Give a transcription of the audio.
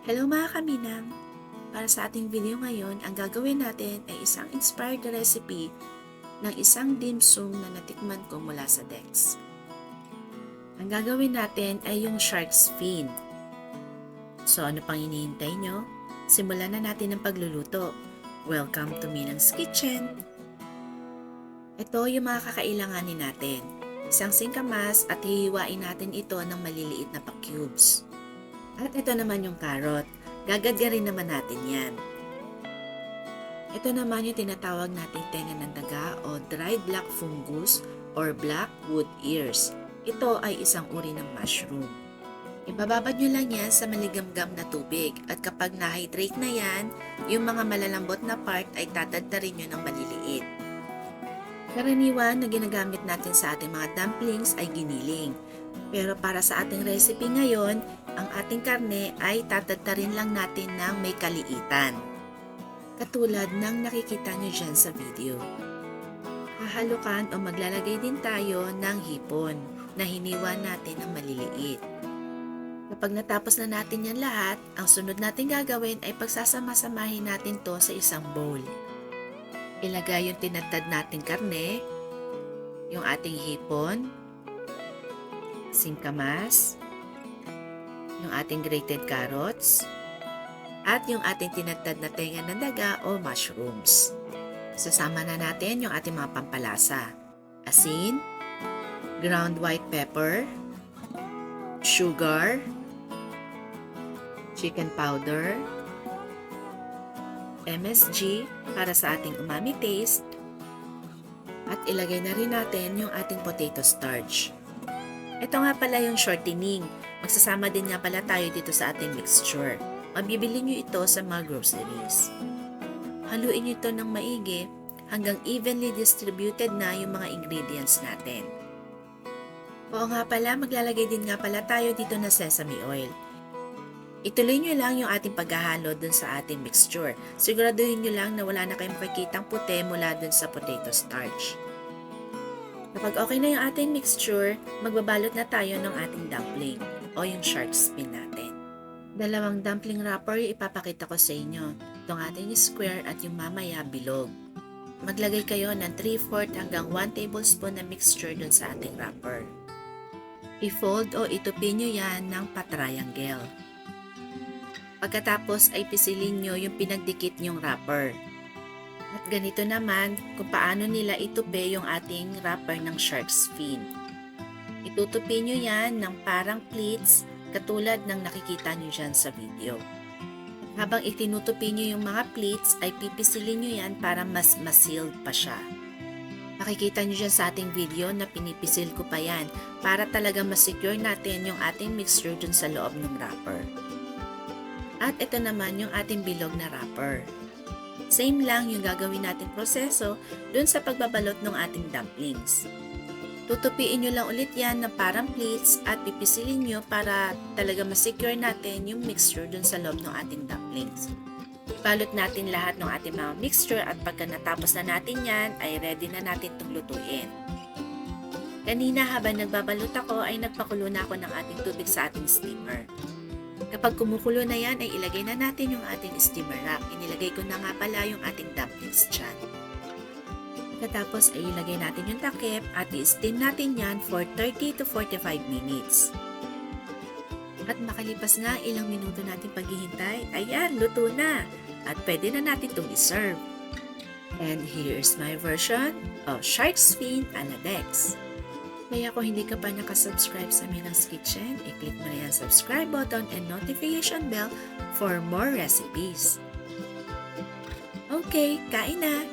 Hello mga kaminang! Para sa ating video ngayon, ang gagawin natin ay isang inspired recipe ng isang dim sum na natikman ko mula sa Dex. Ang gagawin natin ay yung shark's fin. So ano pang hinihintay nyo? Simulan na natin ang pagluluto. Welcome to Minang's Kitchen! Ito yung mga kakailanganin natin. Isang singkamas at hihiwain natin ito ng maliliit na pa-cubes. At ito naman yung carrot. Gagadyarin naman natin yan. Ito naman yung tinatawag nating tenga ng daga o dried black fungus or black wood ears. Ito ay isang uri ng mushroom. Ibababad nyo lang yan sa maligamgam na tubig at kapag na-hydrate na yan, yung mga malalambot na part ay tatadtarin nyo ng maliliit. Karaniwan na ginagamit natin sa ating mga dumplings ay giniling. Pero para sa ating recipe ngayon, ang ating karne ay tatadtarin lang natin ng may kaliitan. Katulad ng nakikita nyo dyan sa video. Hahalukan o maglalagay din tayo ng hipon na hiniwa natin ng maliliit. Kapag natapos na natin yan lahat, ang sunod natin gagawin ay pagsasama-samahin natin to sa isang bowl. Ilagay yung tinadtad nating karne, yung ating hipon, singkamas, yung ating grated carrots, at yung ating tinadtad na tenga ng daga o mushrooms. Sasama na natin yung ating mga pampalasa. Asin, ground white pepper, sugar, chicken powder, MSG para sa ating umami taste, at ilagay na rin natin yung ating potato starch. Ito nga pala yung shortening. Magsasama din nga pala tayo dito sa ating mixture. Mabibili nyo ito sa mga groceries. Haluin nyo ito ng maigi hanggang evenly distributed na yung mga ingredients natin. Oo nga pala, maglalagay din nga pala tayo dito na sesame oil. Ituloy nyo lang yung ating paghahalo dun sa ating mixture. Siguraduhin nyo lang na wala na kayong makikitang puti mula dun sa potato starch. Kapag okay na yung ating mixture, magbabalot na tayo ng ating dumpling o yung shark's fin natin. Dalawang dumpling wrapper yung ipapakita ko sa inyo. Itong ating square at yung mamaya bilog. Maglagay kayo ng 3/4 hanggang 1 tablespoon na mixture dun sa ating wrapper. I-fold o itupin nyo yan ng pa-triangle. Pagkatapos ay pisilin nyo yung pinagdikit nyong wrapper. At ganito naman kung paano nila itupi yung ating wrapper ng shark's fin. Itutupi nyo yan ng parang pleats katulad ng nakikita nyo dyan sa video. Habang itinutupi nyo yung mga pleats ay pipisilin nyo yan para mas sealed pa siya. Makikita nyo dyan sa ating video na pinipisil ko pa yan para talaga mas-secure natin yung ating mixture dun sa loob ng wrapper. At ito naman yung ating bilog na wrapper. Same lang yung gagawin nating proseso dun sa pagbabalot ng ating dumplings. Tutupiin nyo lang ulit yan ng parang pleats at pipisilin nyo para talaga masecure natin yung mixture dun sa loob ng ating dumplings. Balot natin lahat ng ating mga mixture at pagka natapos na natin yan ay ready na natin itong lutuin. Kanina habang nagbabalot ako ay nagpakulo na ako ng ating tubig sa ating steamer. Kapag kumukulo na yan, ay ilagay na natin yung ating steamer rack. Inilagay ko na nga pala yung ating dumplings dyan. Pagkatapos ay ilagay natin yung takip at i-steam natin yan for 30 to 45 minutes. At makalipas nga ilang minuto natin paghihintay, ayan, luto na! At pwede na natin itong iserve. And here's my version of shark's fin a la Dex. Kaya kung hindi ka pa nakasubscribe sa Minang's Kitchen, i-click mo na yung subscribe button and notification bell for more recipes. Okay, kain na!